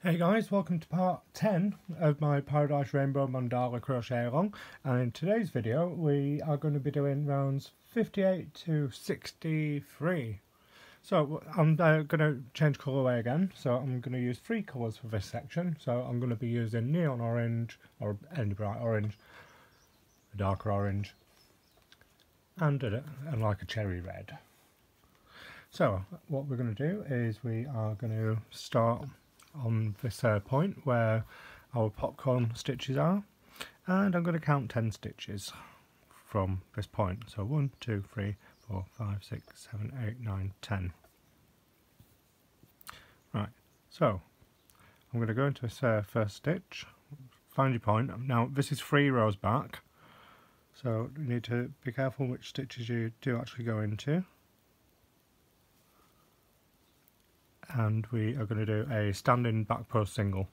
Hey guys, welcome to part 10 of my Paradise Rainbow Mandala Crochet Along, and in today's video we are going to be doing rounds 58 to 63. So I'm going to change colourway again, so I'm going to use 3 colours for this section. So I'm going to be using neon orange, or any bright orange, a darker orange, and like a cherry red. So what we're going to do is we are going to start on this point where our popcorn stitches are, and I'm going to count 10 stitches from this point. So 1, 2, 3, 4, 5, 6, 7, 8, 9, 10. Right, so I'm going to go into this first stitch, find your point. Now this is 3 rows back, so you need to be careful which stitches you do actually go into. And we are going to do a standing back post single.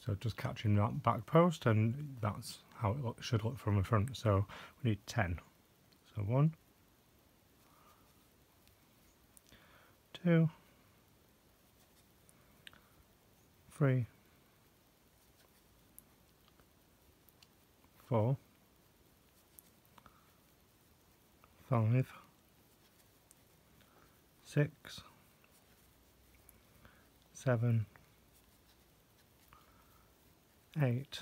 So just catching that back post, and that's how it should look from the front. So we need 10. So 1, 2, 3, 4, 5, 6, 7, 8,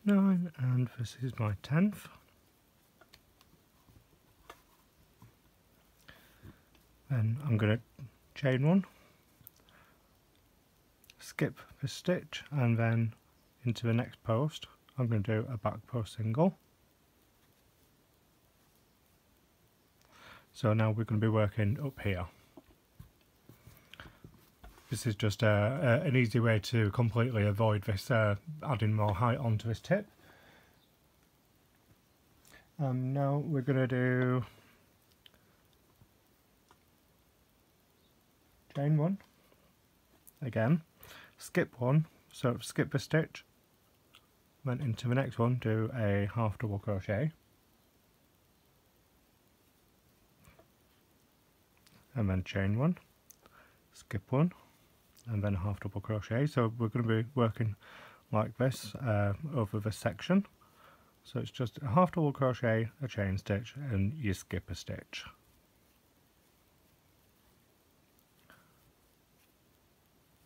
9, and this is my 10th. Then I'm going to chain 1, skip the stitch, and then into the next post I'm going to do a back post single. So now we're going to be working up here. This is just an easy way to completely avoid this adding more height onto this tip. Now we're going to do chain 1 again, skip 1, so skip the stitch, then into the next one do a half double crochet, and then chain 1, skip 1, and then a half double crochet. So we're going to be working like this over this section. So it's just a half double crochet, a chain stitch, and you skip a stitch.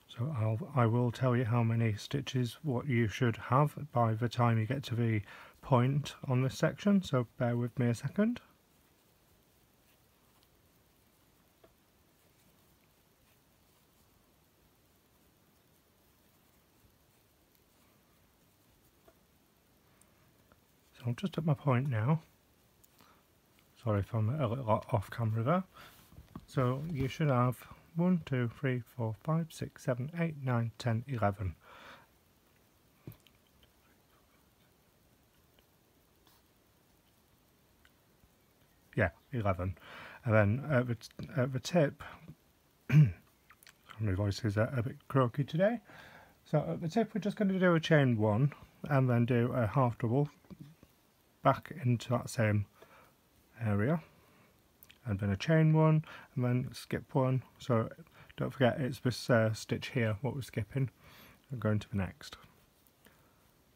So I will tell you how many stitches what you should have by the time you get to the point on this section, so bear with me a second. So I'm just at my point now. Sorry if I'm a little off camera there. So you should have 1, 2, 3, 4, 5, 6, 7, 8, 9, 10, 11. Yeah, 11. And then at the tip, my voice is a bit croaky today. So at the tip we're just going to do a chain 1 and then do a half double back into that same area, and then a chain 1 and then skip 1. So don't forget it's this stitch here what we're skipping, and going to the next.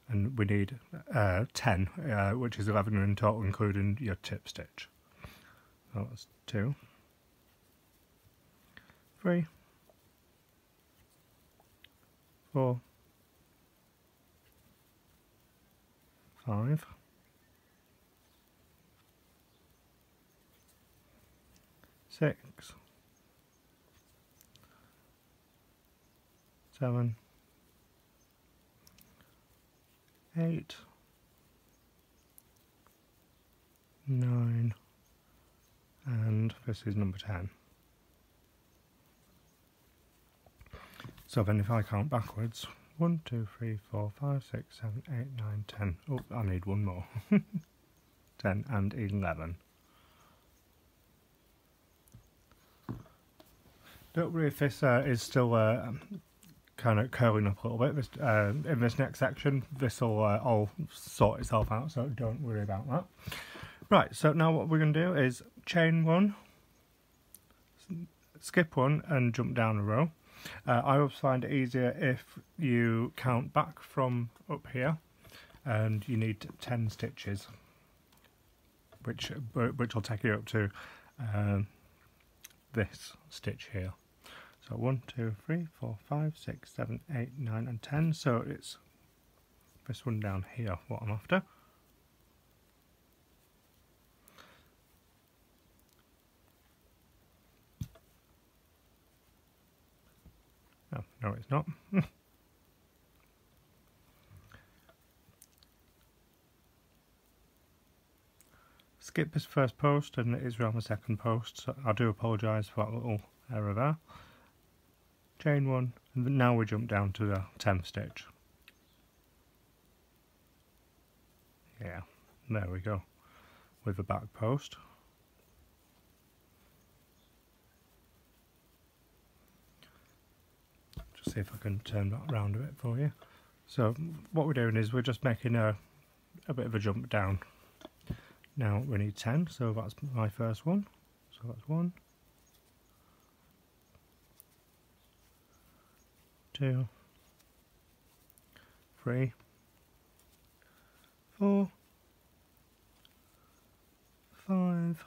And we need 10, which is 11 in total including your tip stitch. So that's 2, 3, 4, 5, 6, 7, 8, 9, and this is number 10. So then if I count backwards, 1, 2, 3, 4, 5, 6, 7, 8, 9, 10. Oh, I need one more. 10 and 11. Don't worry if this is still kind of curling up a little bit. In this next section, this will all sort itself out, so don't worry about that. Right, so now what we're going to do is chain one, skip one and jump down a row. I always find it easier if you count back from up here, and you need 10 stitches, which will take you up to this stitch here. So 1, 2, 3, 4, 5, 6, 7, 8, 9 and 10. So it's this one down here what I'm after. Oh, no it's not. Skip this first post and it is around the second post, so I do apologise for that little error there. Chain one, and now we jump down to the 10th stitch. Yeah, there we go, with the back post. Just see if I can turn that around a bit for you. So what we're doing is we're just making a bit of a jump down. Now we need 10, so that's my first one. So that's 1, 2, 3, 4, 5,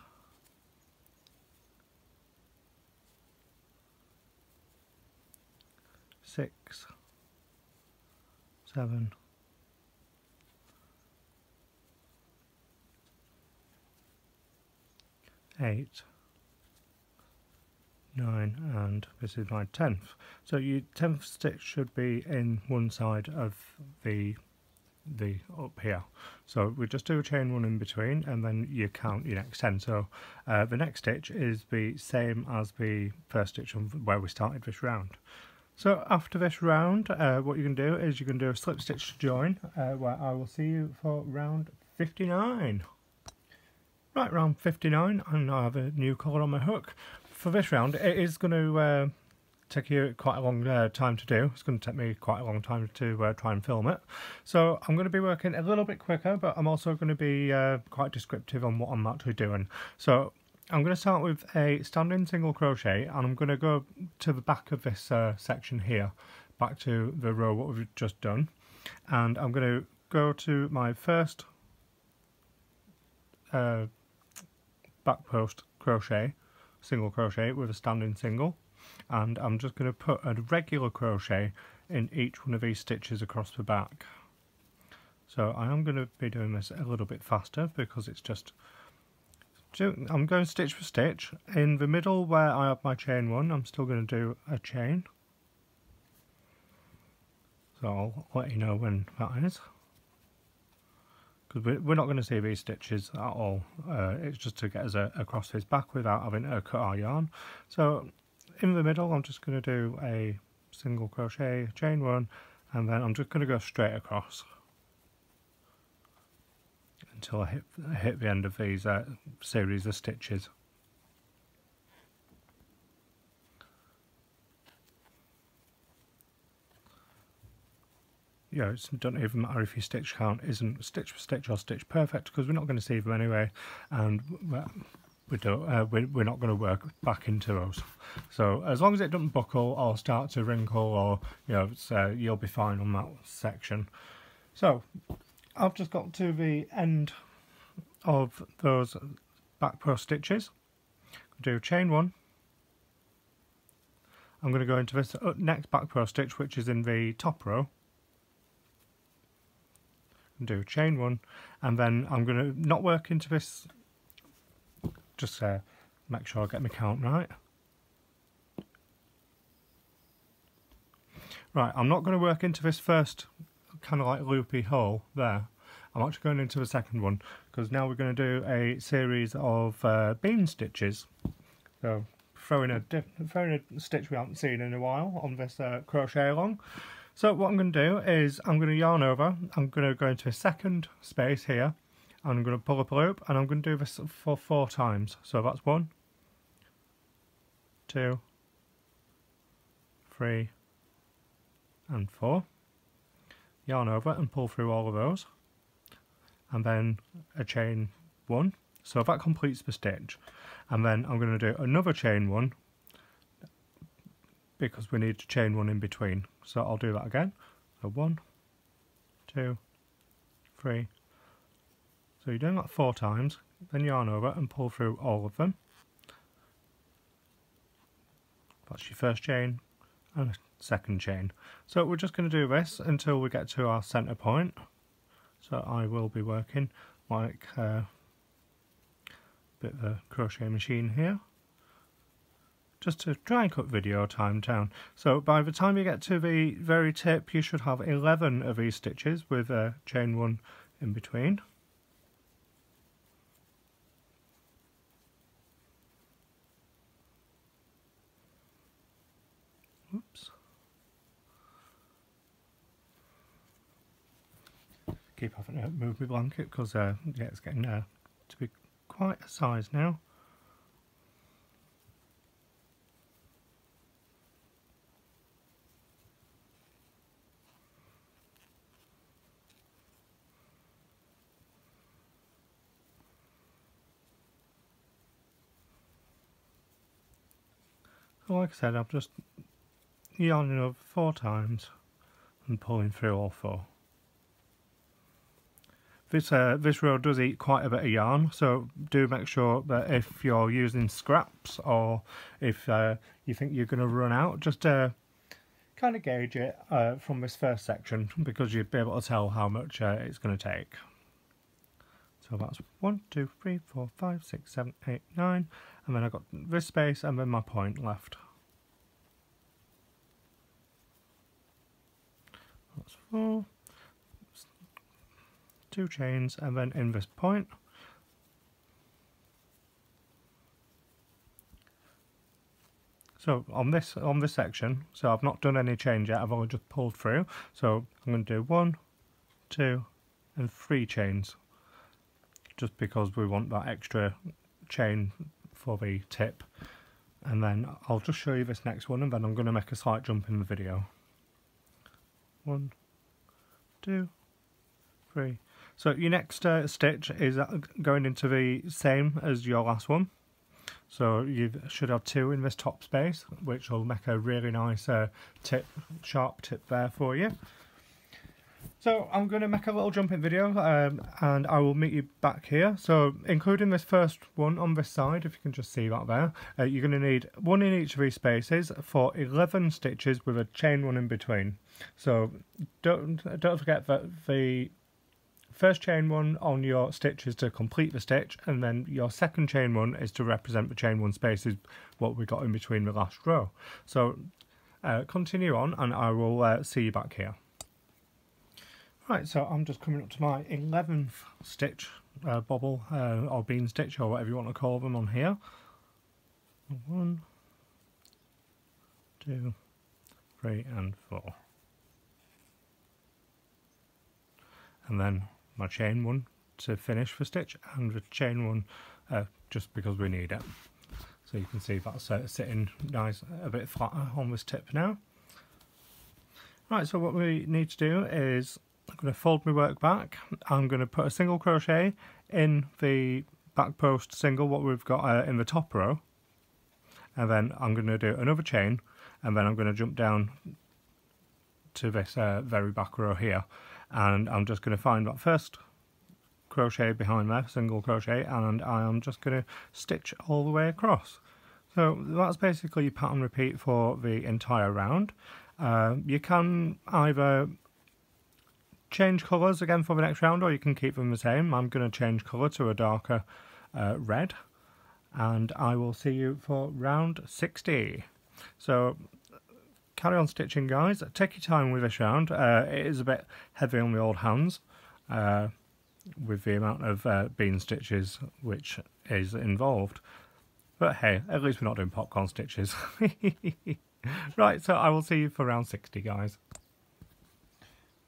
6, 7, 8, 9, and this is my 10th. So your 10th stitch should be in one side of the up here. So we just do a chain one in between, and then you count your next 10. So the next stitch is the same as the first stitch where we started this round. So after this round, what you can do is you can do a slip stitch to join, where I will see you for round 59. Right, round 59, and I have a new colour on my hook. For this round, it is going to take you quite a long time to do. It's going to take me quite a long time to try and film it. So I'm going to be working a little bit quicker, but I'm also going to be quite descriptive on what I'm actually doing. So I'm going to start with a standing single crochet, and I'm going to go to the back of this section here, back to the row what we've just done. And I'm going to go to my first back post crochet, single crochet with a standing single, and I'm just going to put a regular crochet in each one of these stitches across the back. So I am going to be doing this a little bit faster because it's just, I'm going stitch for stitch. In the middle where I have my chain one, I'm still going to do a chain, so I'll let you know when that is. We're not going to see these stitches at all. It's just to get us across his back without having to cut our yarn. So in the middle I'm just going to do a single crochet, chain one, and then I'm just going to go straight across until I hit the end of these series of stitches. Yeah, it doesn't even matter if your stitch count isn't stitch for stitch or stitch perfect, because we're not going to see them anyway, and we're not going to work back into those. So as long as it doesn't buckle or start to wrinkle, or you'll be fine on that section. So I've just got to the end of those back post stitches. Do chain one. I'm going to go into this next back post stitch, which is in the top row. Do chain one, and then I'm going to not work into this, just make sure I get my count right. Right, I'm not going to work into this first kind of like loopy hole there. I'm actually going into the second one, because now we're going to do a series of bean stitches. So throwing a stitch we haven't seen in a while on this crochet along. So what I'm going to do is I'm going to yarn over, I'm going to go into a second space here, and I'm going to pull up a loop, and I'm going to do this for 4 times. So that's 1, 2, 3, and 4, yarn over and pull through all of those, and then a chain 1, so that completes the stitch. And then I'm going to do another chain 1 because we need to chain 1 in between, so I'll do that again. So 1, 2, 3, so you're doing that 4 times, then yarn over and pull through all of them. That's your first chain and a second chain. So we're just going to do this until we get to our centre point. So I will be working like a bit of a crochet machine here, just to try and cut video time down. So by the time you get to the very tip, you should have 11 of these stitches with a chain 1 in between. Oops. Keep having to move my blanket because yeah, it's getting to be quite a size now. So like I said, I'm just yarning over 4 times and pulling through all 4. This row does eat quite a bit of yarn, so do make sure that if you're using scraps or if you think you're going to run out, just kind of gauge it from this first section, because you'd be able to tell how much it's going to take. So that's 1, 2, 3, 4, 5, 6, 7, 8, 9, and then I've got this space and then my point left. That's 4. 2 chains and then in this point. So on this section, so I've not done any change yet, I've only just pulled through. So I'm going to do 1, 2 and 3 chains, just because we want that extra chain for the tip. And then I'll just show you this next one, and then I'm going to make a slight jump in the video. 1, 2, 3. So your next stitch is going into the same as your last one. So you should have 2 in this top space, which will make a really nice sharp tip there for you. So I'm going to make a little jumping video and I will meet you back here. So including this first one on this side, if you can just see that there, you're going to need 1 in each of these spaces for 11 stitches with a chain 1 in between. So don't forget that the first chain 1 on your stitch is to complete the stitch, and then your second chain 1 is to represent the chain 1 spaces, what we got in between the last row. So continue on and I will see you back here. Right, so I'm just coming up to my 11th stitch, bobble or bean stitch, or whatever you want to call them on here. 1, 2, 3 and 4. And then my chain 1 to finish the stitch, and the chain 1 just because we need it. So you can see that's sitting nice, a bit flatter on this tip now. Right, so what we need to do is I'm going to fold my work back. I'm going to put a single crochet in the back post single, what we've got in the top row, and then I'm going to do another chain, and then I'm going to jump down to this very back row here, and I'm just going to find that first crochet behind there, single crochet, and I am just going to stitch all the way across. So that's basically pattern repeat for the entire round. You can either change colours again for the next round, or you can keep them the same. I'm going to change colour to a darker red, and I will see you for round 60. So carry on stitching, guys. Take your time with this round. It is a bit heavy on the old hands with the amount of bean stitches which is involved, but hey, at least we're not doing popcorn stitches. Right, so I will see you for round 60, guys.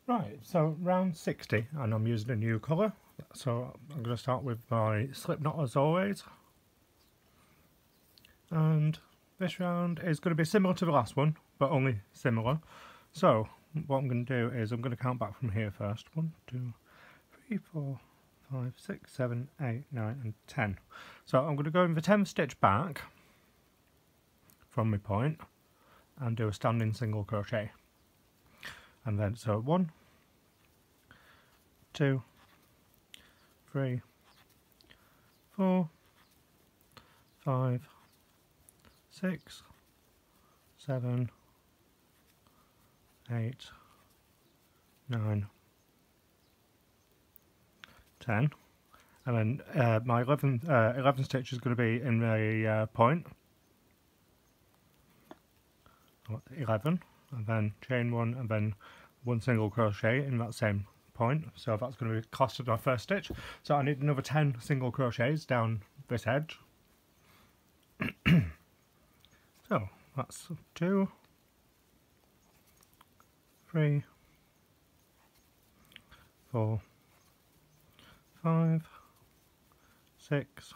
Right, so round 60, and I'm using a new colour, so I'm going to start with my slip knot as always, and this round is going to be similar to the last one, but only similar. So what I'm going to do is I'm going to count back from here first. 1, 2, 3, 4, 5, 6, 7, 8, 9 and 10. So I'm going to go in the 10th stitch back from my point and do a standing single crochet. And then so 1, 2, 3, 4, 5, 6, 7, 8, 9, 10, and then my 11 stitch is going to be in the point, 11, and then chain 1 and then 1 single crochet in that same point, so that's going to be cost of our first stitch. So I need another 10 single crochets down this edge. So that's 2, 3, 4, 5, 6,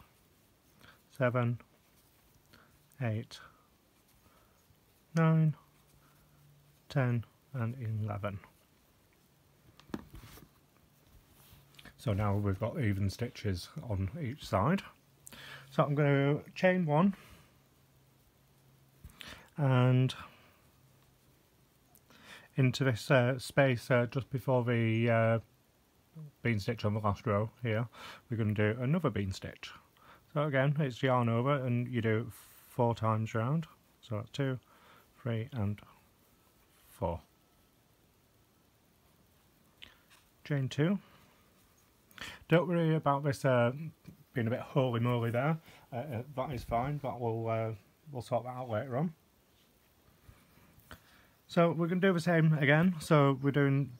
7, 8, 9, 10 and 11. So now we've got even stitches on each side. So I'm going to chain 1 and into this space just before the bean stitch on the last row here, we're going to do another bean stitch. So again, it's yarn over and you do it 4 times round. So that's 2, 3 and 4. Chain 2. Don't worry about this being a bit holy-moly there. That is fine, but we'll sort that out later on. So we're going to do the same again. So we're doing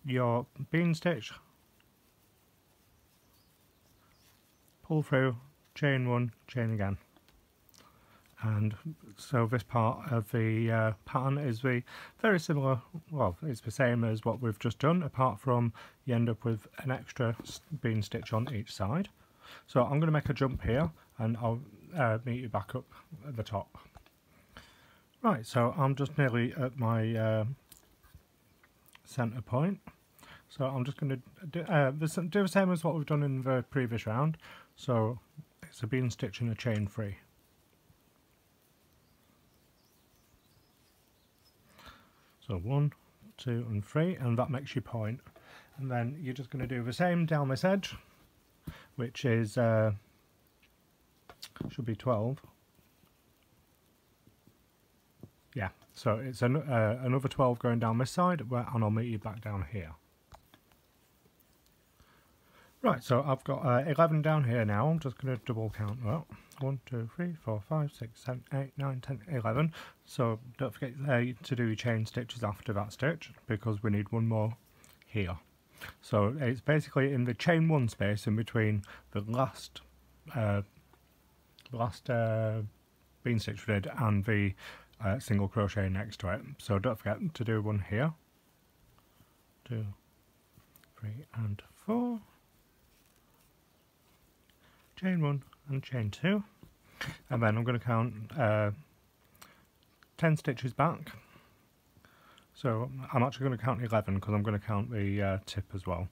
your bean stitch, pull through, chain 1, chain again. And so this part of the pattern is very similar, well, it's the same as what we've just done, apart from you end up with an extra bean stitch on each side. So I'm going to make a jump here and I'll meet you back up at the top. Right, so I'm just nearly at my centre point. So I'm just going to do the same as what we've done in the previous round. So it's a bean stitch and a chain 3. So 1, 2 and 3, and that makes your point. And then you're just going to do the same down this edge, which is should be 12. Yeah, so it's another 12 going down this side, and I'll meet you back down here. Right, so I've got 11 down here now. I'm just going to double count that. 1, 2, 3, 4, 5, 6, 7, 8, 9, 10, 11. So don't forget to do your chain stitches after that stitch, because we need one more here. So it's basically in the chain 1 space in between the last bean stitch we did and the single crochet next to it. So don't forget to do one here. 2, 3 and 4. Chain 1 and chain 2, and then I'm going to count 10 stitches back. So I'm actually going to count 11 because I'm going to count the tip as well.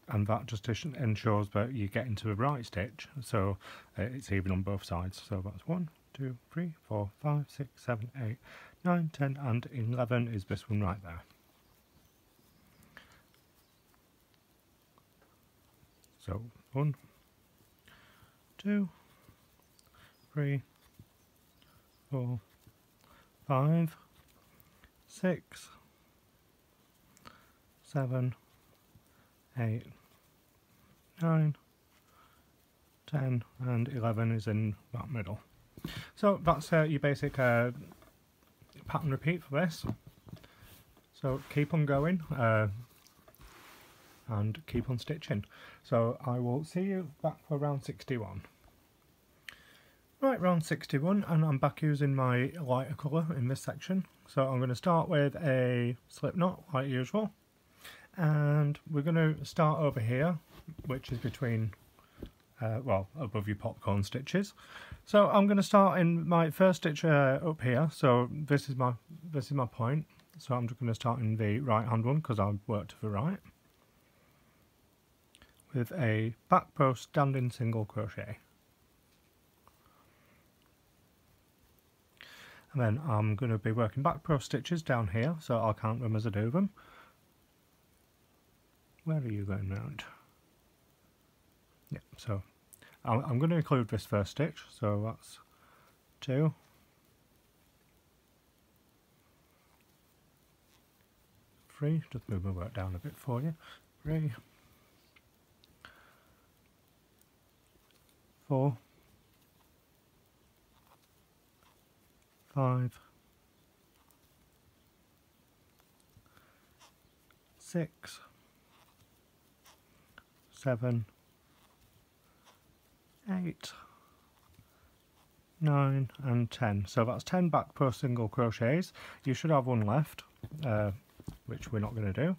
And that just ensures that you get into the right stitch, so it's even on both sides. So that's 1, 2, 3, 4, 5, 6, 7, 8, 9, 10 and 11 is this one right there. So 1, 2, 3, 4, 5, 6, 7, 8, 9, 10 and 11 is in that middle. So that's your basic pattern repeat for this. So keep on going and keep on stitching. So I will see you back for round 61. Right, round 61, and I'm back using my lighter colour in this section. So I'm going to start with a slip knot like usual, and we're going to start over here, which is between well, above your popcorn stitches. So I'm going to start in my first stitch up here. So this is my point. So I'm just going to start in the right hand one because I work to the right, with a back post standing single crochet. And then I'm going to be working back post stitches down here, so I'll count them as I do them. Where are you going round? Yeah, so I'm going to include this first stitch, so that's 2, 3, just move my work down a bit for you, 3, 4, 5, 6, 7, 8, 9 and 10. So that's 10 back post single crochets. You should have one left, which we're not going to do.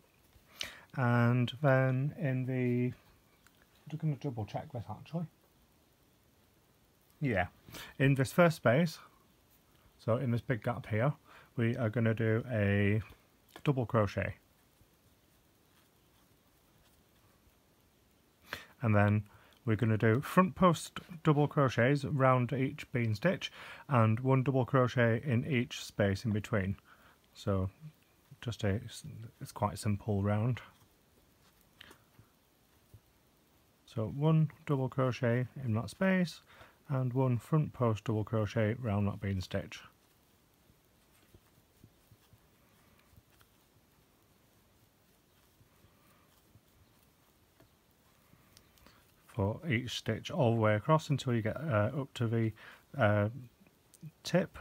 And then in the, I'm just going to double check this actually. Yeah, in this first space, so in this big gap here, we are going to do a double crochet. And then we're going to do front post double crochets round each bean stitch and 1 double crochet in each space in between. So just it's quite a simple round. So 1 double crochet in that space and 1 front post double crochet round that bean stitch. For each stitch all the way across until you get up to the tip.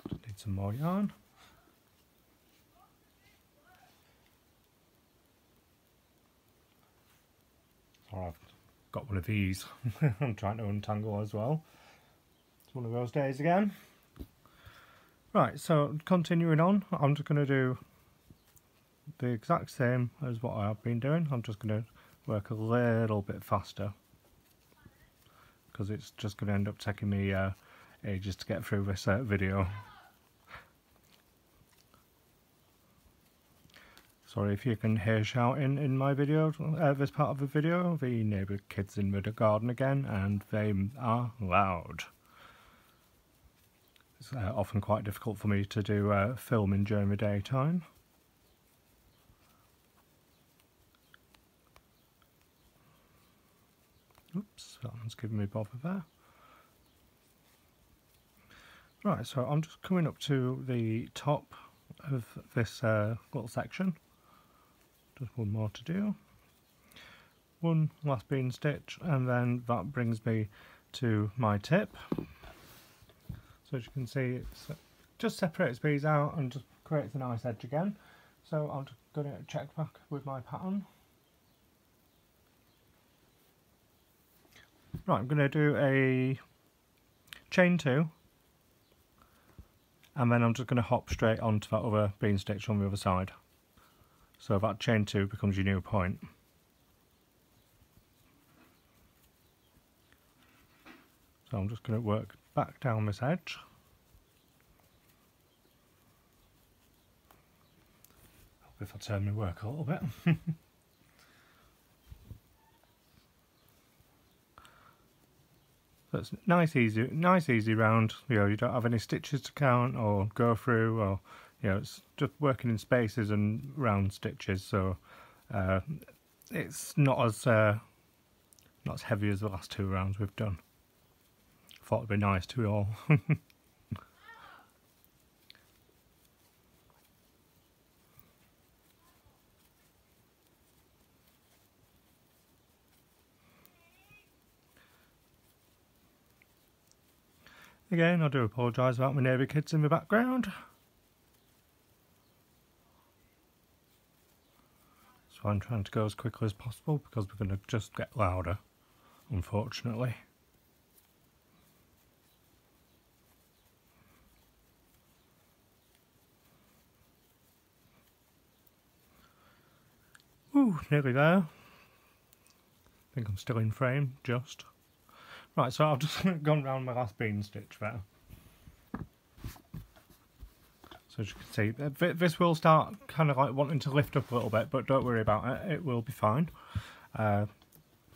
Just need some more yarn. Sorry, I've got one of these. I'm trying to untangle as well. It's one of those days again. Right, so continuing on, I'm just going to do the exact same as what I've been doing. I'm just going to work a little bit faster because it's just going to end up taking me ages to get through this video. Sorry if you can hear shouting in my video, this part of the video. The neighbour kids in the garden again, and they are loud. It's often quite difficult for me to do filming during the daytime. Oops, that one's giving me bother there. Right, so I'm just coming up to the top of this little section. Just one more to do. 1 last bean stitch, and then that brings me to my tip. So as you can see, it's just separates these out and just creates a nice edge again. So I'm just going to check back with my pattern. Right, I'm going to do a chain 2, and then I'm just going to hop straight onto that other bean stitch on the other side. So that chain 2 becomes your new point. So I'm just going to work back down this edge. Hope if I turn my work a little bit. So it's nice easy round. You know, you don't have any stitches to count or go through, or you know, it's just working in spaces and round stitches. So it's not as heavy as the last 2 rounds we've done. Thought it'd be nice to all. Again, I do apologise about my neighbour kids in the background. So I'm trying to go as quickly as possible because we're going to just get louder, unfortunately. Ooh, nearly there. I think I'm still in frame, just. Right, so I've just gone round my last bean stitch there. So as you can see, this will start kind of like wanting to lift up a little bit, but don't worry about it, it will be fine.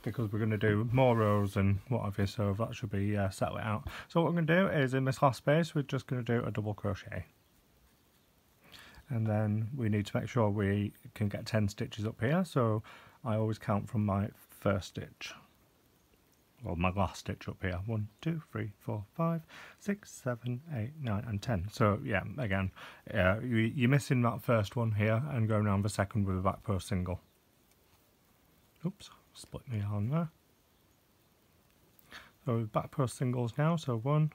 Because we're going to do more rows and what have you, so that should be settle it out. So what we're going to do is, in this last space, we're just going to do a double crochet. And then we need to make sure we can get 10 stitches up here, so I always count from my first stitch. Well, my last stitch up here. 1, 2, 3, 4, 5, 6, 7, 8, 9 and 10. So yeah, again, you're missing that first one here and going around the second with a back post single. Oops, split my yarn there. So back post singles now, so 1,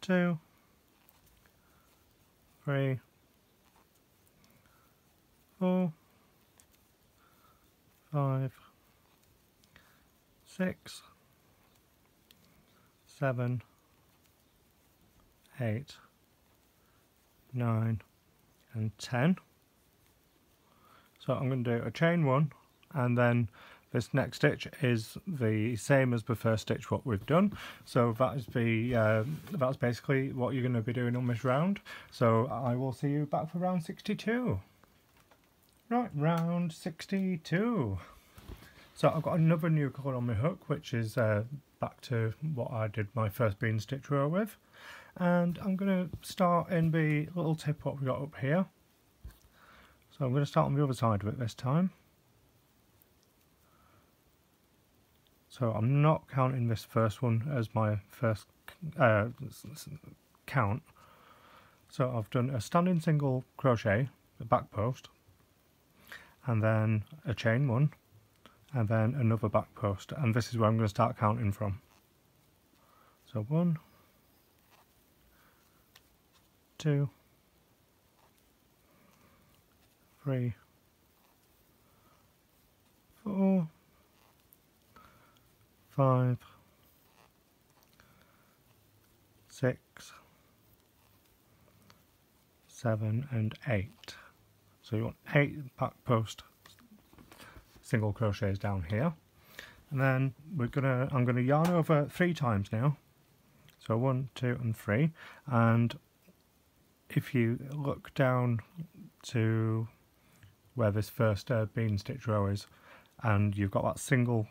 2, 3, 4, 5, 6, 7, 8, 9 and 10. So I'm going to do a chain 1, and then this next stitch is the same as the first stitch what we've done. So that is that's basically what you're going to be doing on this round. So I will see you back for round 62. Right, round 62. So I've got another new colour on my hook, which is back to what I did my first bean stitch row with. And I'm going to start in the little tip what we got up here. So I'm going to start on the other side of it this time. So I'm not counting this first one as my first count. So I've done a standing single crochet, a back post, and then a chain 1, and then another back post, and this is where I'm going to start counting from. So 1, 2, 3, 4, 5, 6, 7 and 8. So you want 8 back post single crochets down here, and then I'm gonna yarn over 3 times now. So 1, 2 and 3, and if you look down to where this first bean stitch row is, and you've got that single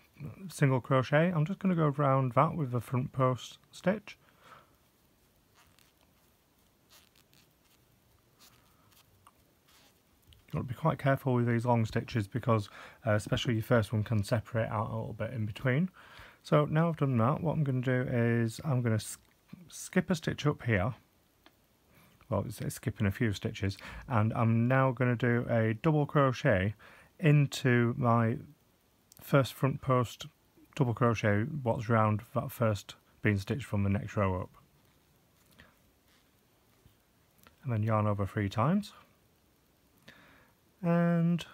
crochet, I'm just going to go around that with the front post stitch. You've got to be quite careful with these long stitches because especially your first one can separate out a little bit in between. So now I've done that, what I'm going to do is I'm going to skip a stitch up here. Well, it's skipping a few stitches, and I'm now going to do a double crochet into my first front post double crochet what's round that first bean stitch from the next row up, and then yarn over 3 times, and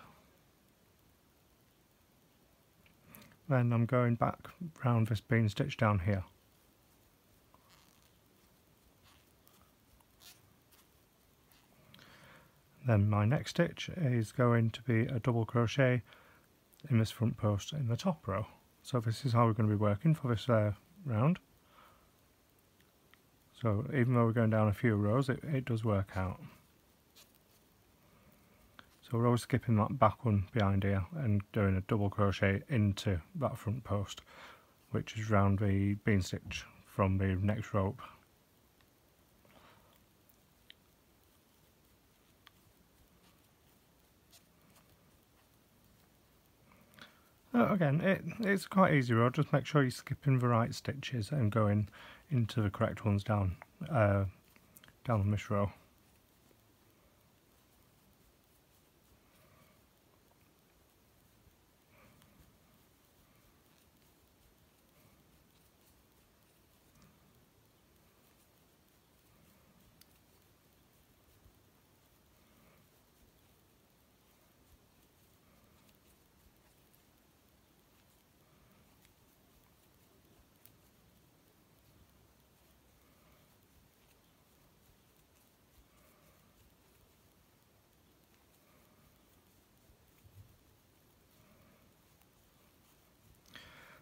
then I'm going back round this bean stitch down here. Then my next stitch is going to be a double crochet in this front post in the top row. So this is how we're going to be working for this round. So even though we're going down a few rows, it does work out. So we're always skipping that back one behind here and doing a double crochet into that front post, which is round the bean stitch from the next rope. Again, it's quite easy row, just make sure you're skipping the right stitches and going into the correct ones down on this row.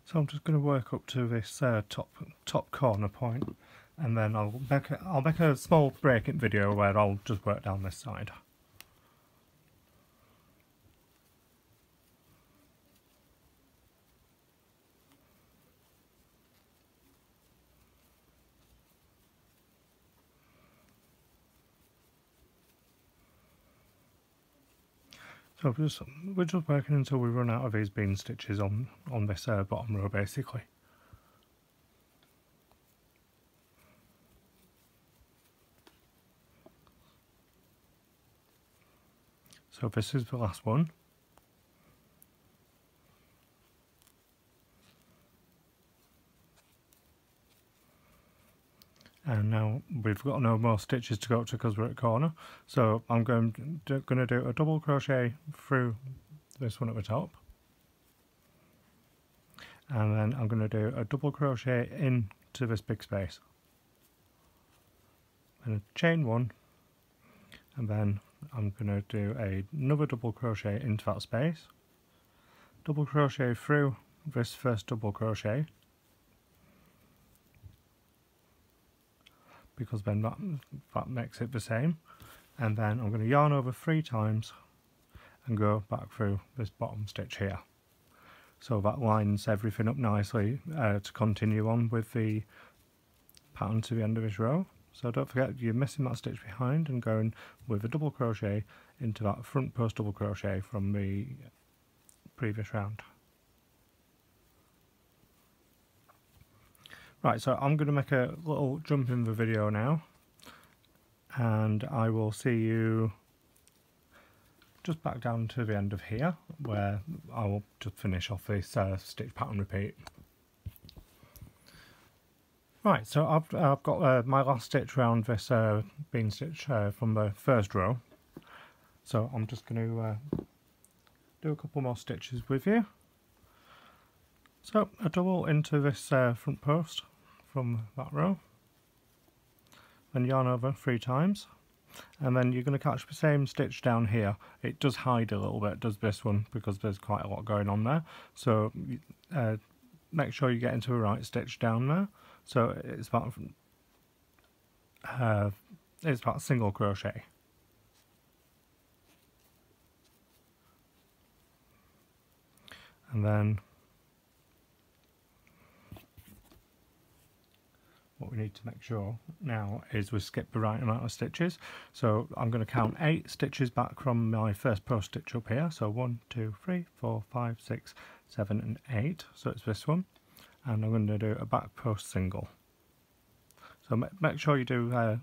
So I'm just going to work up to this top corner point, and then I'll make a small break-in video where I'll just work down this side. So we're just working until we run out of these bean stitches on this bottom row, basically. So this is the last one. And now we've got no more stitches to go up to because we're at the corner. So I'm going to do a double crochet through this one at the top. And then I'm going to do a double crochet into this big space. And a chain one. And then I'm going to do another double crochet into that space. Double crochet through this first double crochet. Because then that makes it the same, and then I'm going to yarn over 3 times and go back through this bottom stitch here, so that lines everything up nicely to continue on with the pattern to the end of this row. So don't forget you're missing that stitch behind and going with a double crochet into that front post double crochet from the previous round. Right, so I'm going to make a little jump in the video now, and I will see you just back down to the end of here, where I will just finish off this stitch pattern repeat. Right, so I've got my last stitch around this bean stitch from the first row, so I'm just going to do a couple more stitches with you. So a double into this front post from that row, then yarn over 3 times, and then you're going to catch the same stitch down here. It does hide a little bit, does this one, because there's quite a lot going on there, so make sure you get into the right stitch down there. So it's about single crochet. And then what we need to make sure now is we skip the right amount of stitches. So I'm going to count 8 stitches back from my first post stitch up here. So 1, 2, 3, 4, 5, 6, 7 and 8. So it's this one. And I'm going to do a back post single. So make sure you do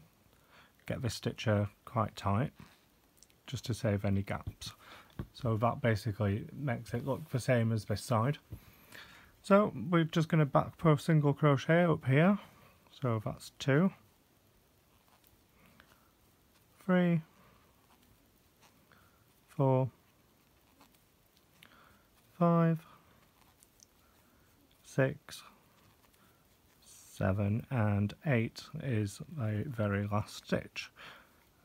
get this stitch quite tight, just to save any gaps. So that basically makes it look the same as this side. So we're just going to back post single crochet up here. So that's 2, 3, 4, 5, 6, 7 and 8 is a very last stitch.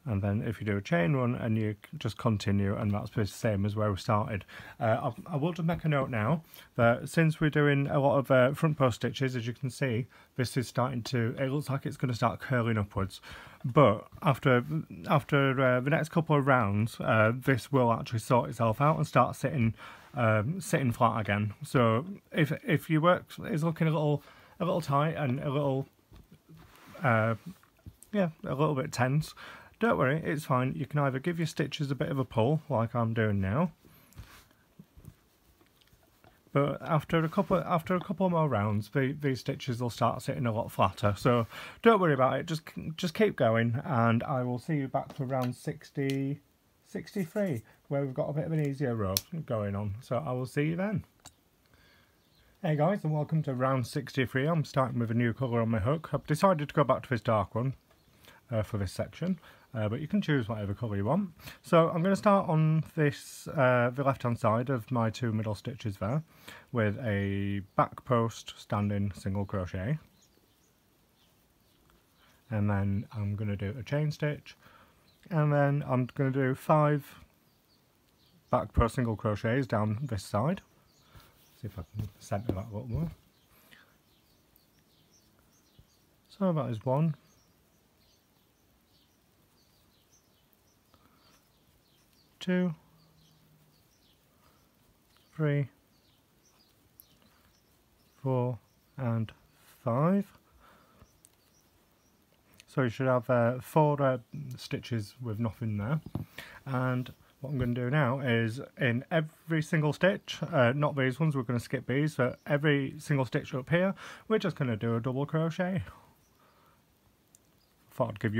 And then if you do a chain one and you just continue, and that's the same as where we started. I will just make a note now that since we're doing a lot of front post stitches, as you can see, this is starting to, it looks like it's going to start curling upwards. But after the next couple of rounds, this will actually sort itself out and start sitting flat again. So if your work is looking a little tight and a little bit tense, don't worry, it's fine. You can either give your stitches a bit of a pull, like I'm doing now, but after a couple more rounds, these stitches will start sitting a lot flatter. So don't worry about it. Just keep going, and I will see you back for round 63, where we've got a bit of an easier row going on. So I will see you then. Hey guys, and welcome to round 63. I'm starting with a new colour on my hook. I've decided to go back to this dark one for this section. But you can choose whatever colour you want. So I'm going to start on this the left hand side of my 2 middle stitches there with a back post standing single crochet, and then I'm going to do a chain stitch, and then I'm going to do 5 back post single crochets down this side. So See if I can centre that a little more. So that is 1, 2, 3, 4 and 5. So you should have 4 stitches with nothing there. And what I'm going to do now is in every single stitch, not these ones, we're going to skip these, but every single stitch up here, we're just going to do a double crochet. Thought I'd give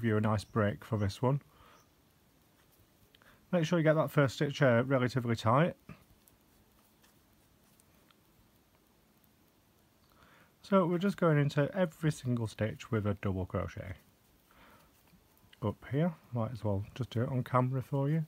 you a nice break for this one. Make sure you get that first stitch relatively tight. So we're just going into every single stitch with a double crochet. Up here, might as well just do it on camera for you.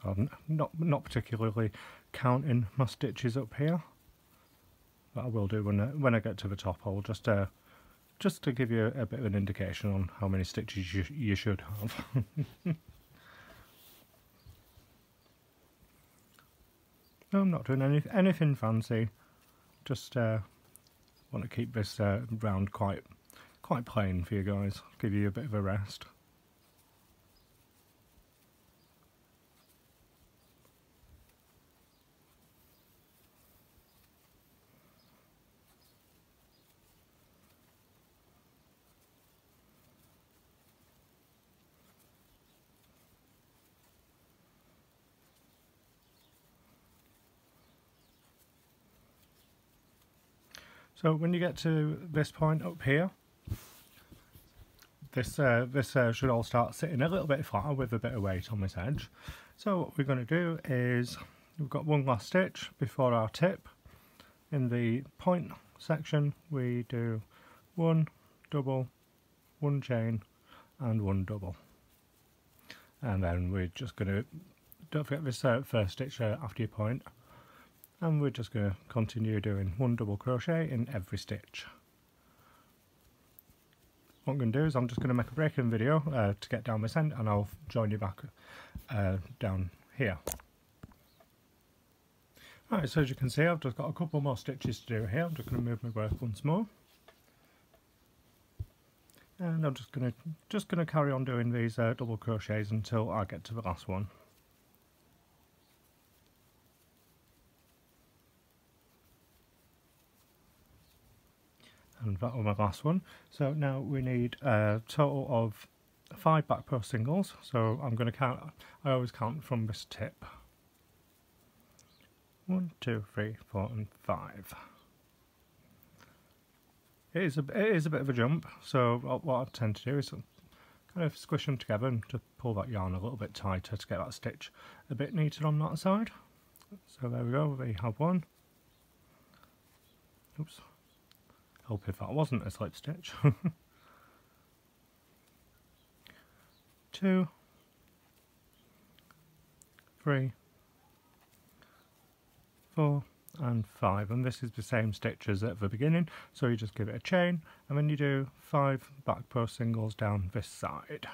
I'm not particularly counting my stitches up here, but I will do when I get to the top. I'll just to give you a bit of an indication on how many stitches you should have. I'm not doing anything fancy. Just want to keep this round quite plain for you guys. Give you a bit of a rest. So when you get to this point up here, this should all start sitting a little bit flatter with a bit of weight on this edge. So what we're going to do is, we've got one last stitch before our tip. In the point section we do 1 double, 1 chain and 1 double. And then we're just going to, don't forget this first stitch after your point. And we're just going to continue doing 1 double crochet in every stitch. What I'm going to do is I'm just going to make a break in the video to get down this end, and I'll join you back down here. Right, so as you can see, I've just got a couple more stitches to do here. I'm just going to move my work once more. And I'm just going to carry on doing these double crochets until I get to the last one. And that was my last one. So now we need a total of 5 back post singles. So I'm going to count, I always count from this tip. 1, 2, 3, 4 and 5. It is a bit of a jump, so what I tend to do is kind of squish them together and to pull that yarn a little bit tighter to get that stitch a bit neater on that side. So there we go, we have one. Oops. Help if that wasn't a slip stitch. 2, 3, 4 and 5, and this is the same stitch as at the beginning, so you just give it a chain and then you do 5 back post singles down this side.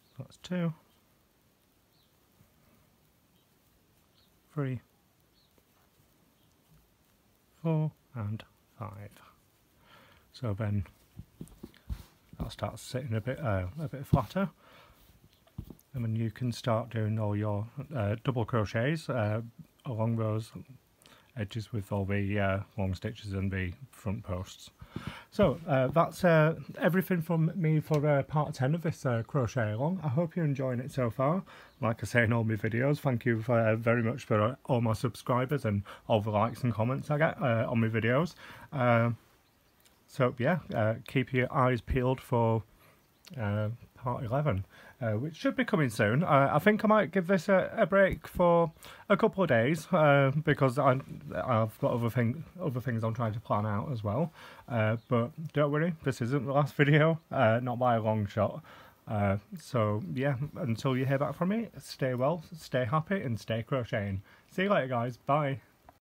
So that's 2, 3, 4 and 5. So then that starts sitting a bit flatter, and then you can start doing all your double crochets along those edges with all the long stitches and the front posts. So that's everything from me for part 10 of this crochet along. I hope you're enjoying it so far. Like I say in all my videos, thank you very much for all my subscribers and all the likes and comments I get on my videos. So yeah, keep your eyes peeled for part 11, which should be coming soon. I think I might give this a break for a couple of days because I've got other things I'm trying to plan out as well. But don't worry, this isn't the last video, not by a long shot. So yeah, until you hear back from me, stay well, stay happy and stay crocheting. See you later guys, bye.